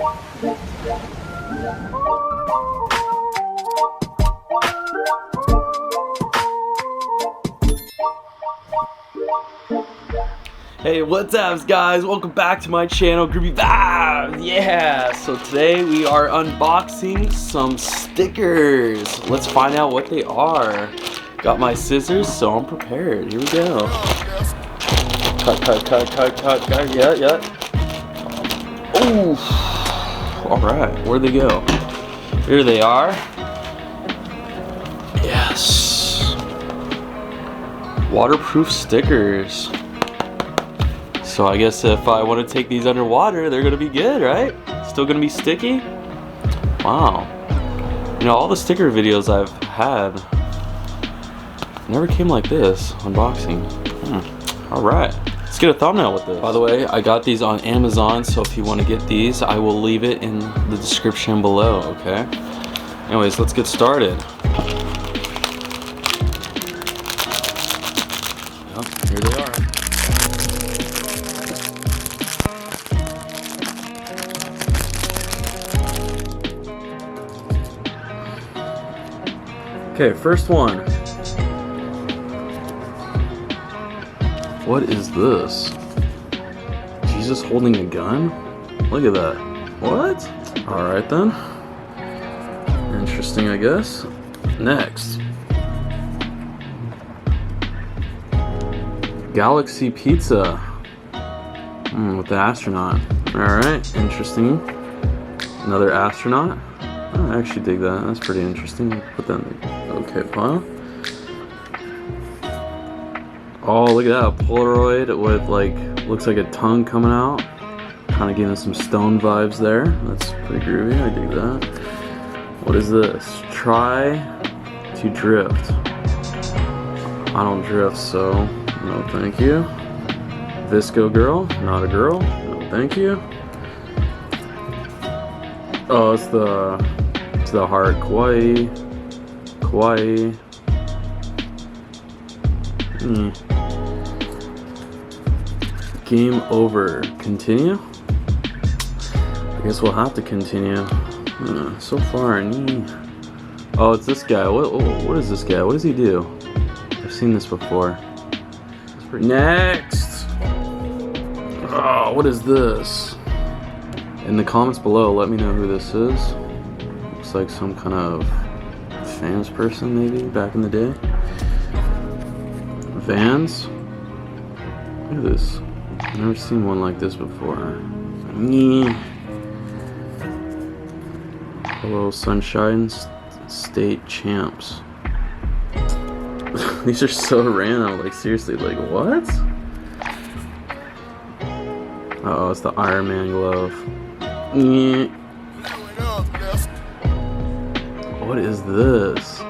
Hey, what's up, guys? Welcome back to my channel, Groovy Vibes. Yeah, so today we are unboxing some stickers. Let's find out what they are. Got my scissors, so I'm prepared. Here we go. Cut. Yeah. Ooh. Alright, where'd they go? Here they are. Yes. Waterproof stickers. So I guess if I want to take these underwater, they're going to be good, right? Still going to be sticky? Wow. You know, all the sticker videos I've had never came like this, unboxing. Alright. Let's get a thumbnail with this. By the way, I got these on Amazon, so if you want to get these, I will leave it in the description below, okay? Anyways, let's get started. Yep, here they are. Okay, first one. What is this? Jesus holding a gun? Look at that. What? Alright then. Interesting, I guess. Next. Galaxy Pizza. With the astronaut. Alright, interesting. Another astronaut. I actually dig that. That's pretty interesting. Put that in the okay pile. Oh, look at that. A Polaroid with, like, looks like a tongue coming out. Kind of giving some stone vibes there. That's pretty groovy. I dig that. What is this? Try to drift. I don't drift, so no thank you. Visco girl. Not a girl. No thank you. Oh, it's the heart. Kawaii. Game over. Continue? I guess we'll have to continue. So far, oh, it's this guy. What is this guy? What does he do? I've seen this before. Next! Oh, what is this? In the comments below, let me know who this is. Looks like some kind of Vans person, maybe, back in the day. Vans? Look at this. I've never seen one like this before. Hello, Sunshine State Champs. These are so random, like seriously, like what? Uh-oh, it's the Iron Man glove. What is this?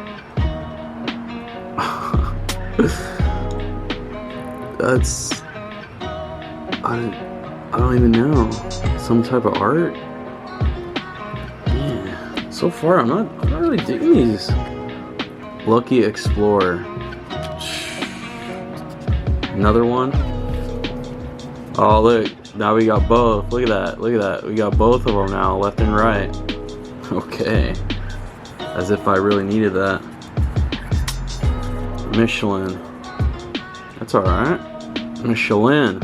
That's... I don't even know. Some type of art? Yeah. So far, I'm not really digging these. Lucky Explorer. Another one. Oh, look. Now we got both. Look at that. Look at that. We got both of them now, left and right. Okay. As if I really needed that. Michelin. That's alright. Michelin.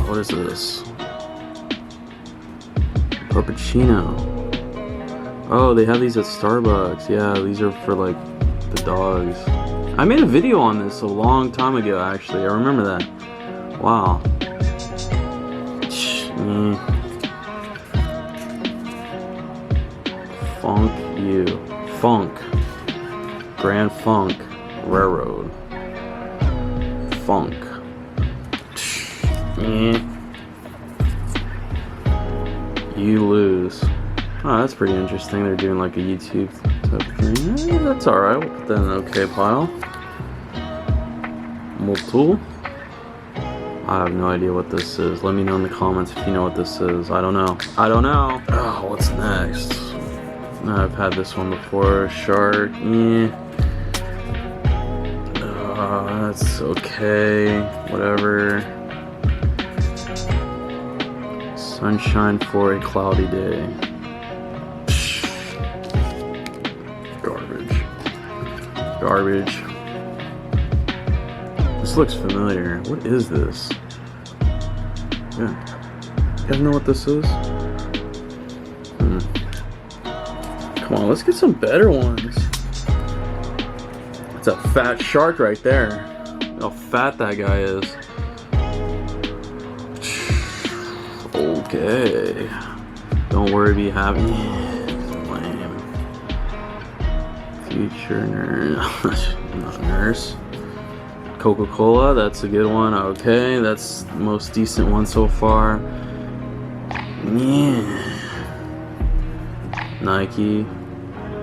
What is this? Puppuccino. Oh, they have these at Starbucks. Yeah, these are for like the dogs. I made a video on this a long time ago, actually. I remember that. Wow. Funk you. Funk. Grand Funk. Railroad. Funk. You lose. Oh, that's pretty interesting. They're doing like a YouTube type thing. That's alright. We'll put that in the okay pile. Multool. I have no idea what this is. Let me know in the comments if you know what this is. I don't know. Oh, what's next? I've had this one before. Shark. That's okay. Whatever. Sunshine for a cloudy day. Garbage. Garbage. This looks familiar. What is this? Yeah. You guys know what this is? Come on, let's get some better ones. It's a fat shark right there. Look how fat that guy is. Okay. Don't worry, be happy. Lame. Future nurse. Not nurse. Coca-Cola, that's a good one. Okay, that's the most decent one so far. Yeah. Nike.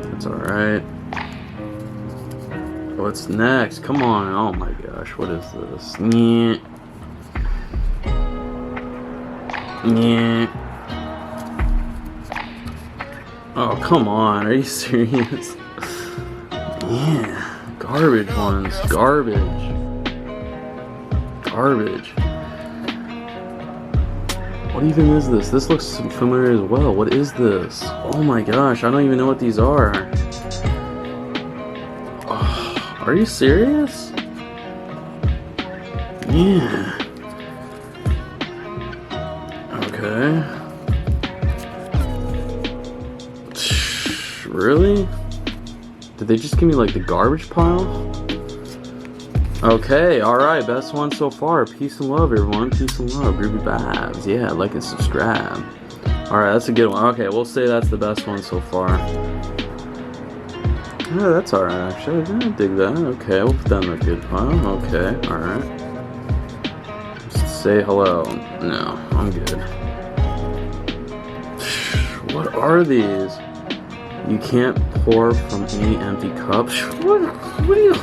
That's alright. What's next? Come on. Oh my gosh, what is this? Yeah. Yeah. Oh, come on. Are you serious? Yeah. Garbage ones. Garbage. Garbage. What even is this? This looks familiar as well. What is this? Oh my gosh, I don't even know what these are. Oh, are you serious? Yeah. Okay. Really? Did they just give me like the garbage pile? Okay, alright, best one so far. Peace and love, everyone. Peace and love. Groovy vibes. Yeah, like and subscribe. Alright, that's a good one. Okay, we'll say that's the best one so far. Yeah, that's alright, actually. I dig that. Okay, we'll put that in the good pile. Okay, alright. Say hello. No, I'm good. What are these? You can't pour from any empty cup. What are you...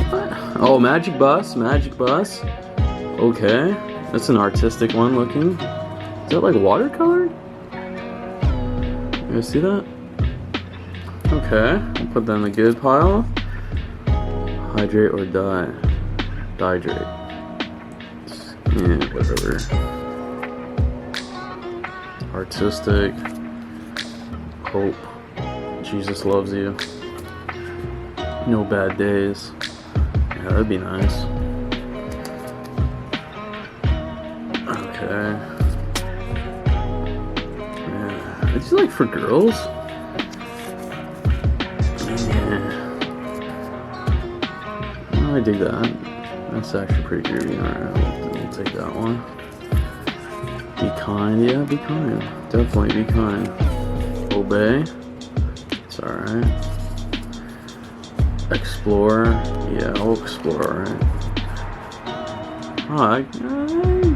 What? Oh, Magic Bus. Magic Bus. Okay. That's an artistic one looking. Is that like watercolor? You guys see that? Okay. I'll put that in the good pile. Hydrate or die. Dihydrate. Yeah, whatever. Artistic. Hope. Jesus loves you. No bad days. Yeah, that'd be nice. Okay. Yeah. Is it like for girls? Yeah. Oh, I dig that. That's actually pretty groovy. Alright, we'll take that one. Be kind. Yeah, be kind. Definitely be kind. Obey. It's alright. Explore. Yeah, I'll explore, alright. Oh, I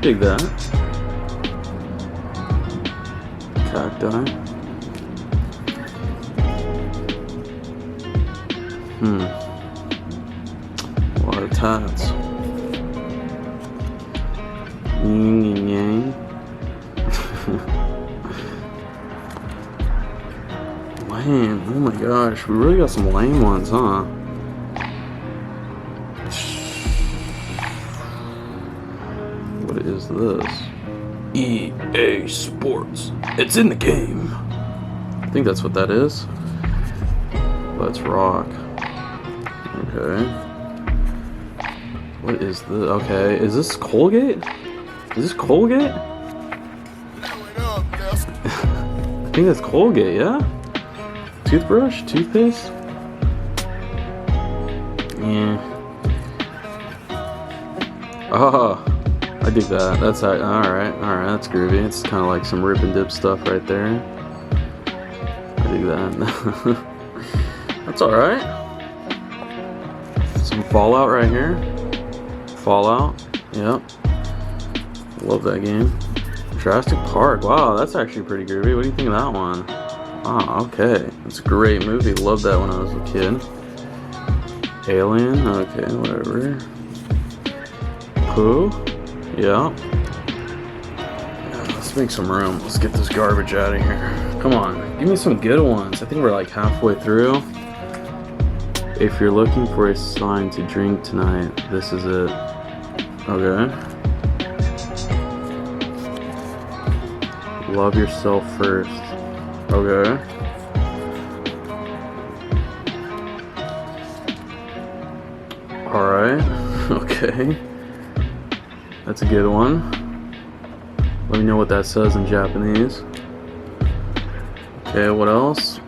dig that. Cacti. A lot of tats. Yin and yang. Lame. Oh my gosh, we really got some lame ones, huh? What is this? EA Sports. It's in the game. I think that's what that is. Let's rock. Okay. What is this? Okay, is this Colgate? Is this Colgate? I think that's Colgate, yeah? Toothbrush? Toothpaste? Yeah. Oh, I dig that. That's alright, that's groovy. It's kind of like some rip and dip stuff right there. I dig that. That's alright. Some Fallout right here. Fallout, yep. Love that game. Jurassic Park, wow, that's actually pretty groovy. What do you think of that one? Ah, okay. It's a great movie. Loved that when I was a kid. Alien, okay, whatever. Pooh, yeah. Let's make some room. Let's get this garbage out of here. Come on, give me some good ones. I think we're like halfway through. If you're looking for a sign to drink tonight, this is it. Okay. Love yourself first. Okay. Alright. Okay. That's a good one. Let me know what that says in Japanese. Okay, what else?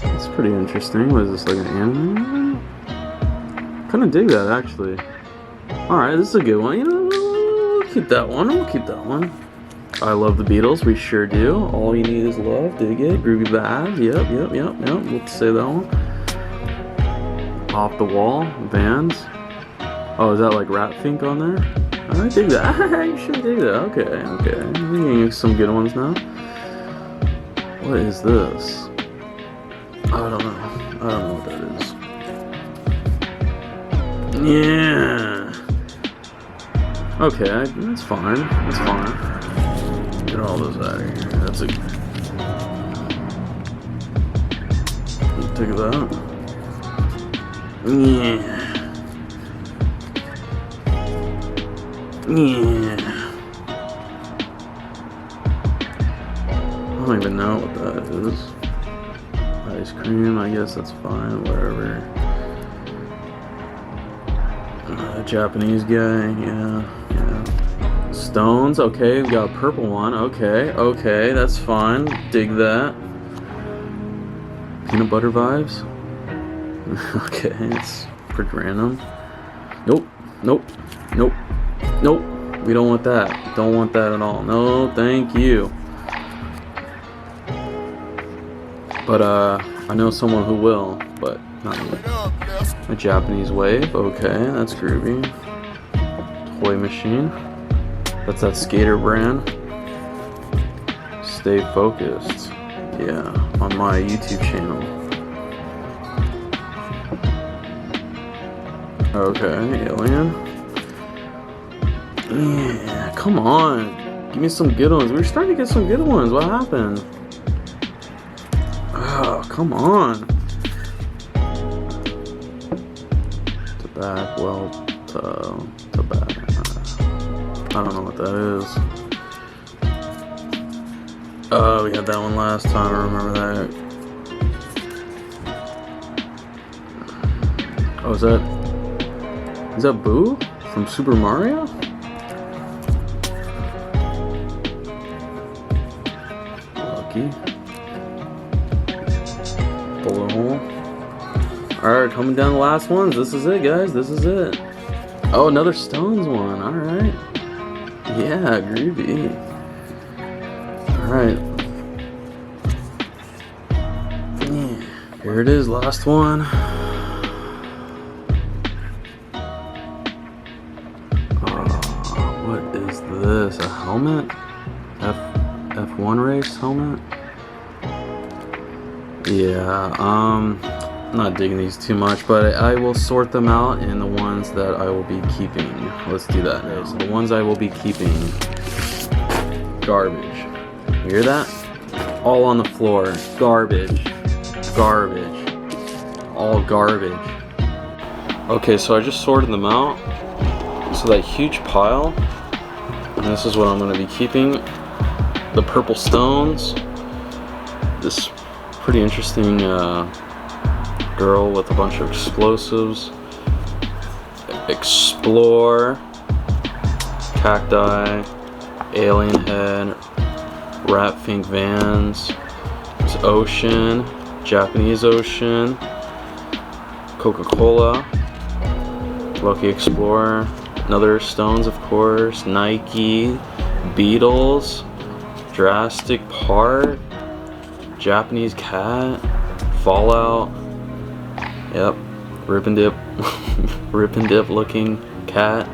It's pretty interesting. What is this, like an anime? Kind of dig that, actually. Alright, this is a good one. You know, we'll keep that one. We'll keep that one. I love the Beatles. We sure do. All you need is love. Dig it. Groovy vibes. Yep. We'll say that one. Off the wall. Vans. Oh, is that like Rat Fink on there? I dig that. You should dig that. Okay. We're getting some good ones now. What is this? I don't know what that is. Yeah. Okay, that's fine. Get all those out of here. That's a... Take that. Yeah. I don't even know what that is. Ice cream, I guess that's fine, whatever. Japanese guy, yeah. Stones, okay, we got a purple one, okay, that's fine, dig that. Peanut butter vibes. Okay, it's pretty random. Nope, we don't want that. Don't want that at all. No, thank you. But I know someone who will, but not me. A Japanese wave, okay, that's groovy. Toy machine. That's that skater brand. Stay focused. Yeah, on my YouTube channel. Okay, alien. Yeah, come on. Give me some good ones. We're starting to get some good ones. What happened? Oh, come on. To back, well, to back. I don't know what that is. Oh, we had that one last time. I remember that. Oh, is that Boo from Super Mario? Lucky. Bullet hole. Alright, coming down the last ones. This is it, guys. This is it. Oh, another Stones one. Alright. Yeah, groovy. Alright. Yeah. Here it is, last one. What is this? A helmet? F1 race helmet? Yeah, I'm not digging these too much, but I will sort them out in the ones that I will be keeping. Let's do that now. So the ones I will be keeping, garbage. You hear that? All on the floor. Garbage. All garbage. Okay, so I just sorted them out. So that huge pile, and this is what I'm going to be keeping. The purple stones. This pretty interesting girl with a bunch of explosives. Explore. Cacti. Alien head. Rat Fink Vans. There's Ocean. Japanese Ocean. Coca-Cola. Lucky Explorer. Another Stones, of course. Nike. Beatles. Drastic Part. Japanese cat. Fallout. Yep. Rip and dip. Rip and dip looking cat.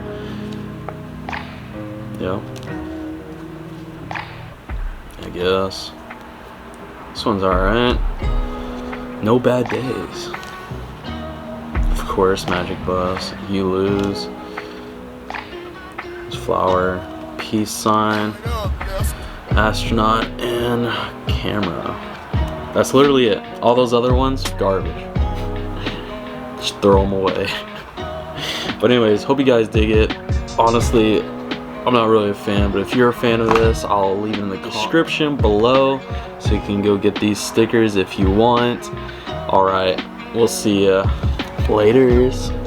Yep. I guess. This one's alright. No Bad Days. Of course, Magic Bus. You Lose. There's Flower. Peace Sign. Astronaut and Camera. That's literally it. All those other ones, garbage. Just throw them away. But anyways, hope you guys dig it. Honestly, I'm not really a fan, but if you're a fan of this, I'll leave it in the description below so you can go get these stickers if you want. Alright, we'll see ya. Laters.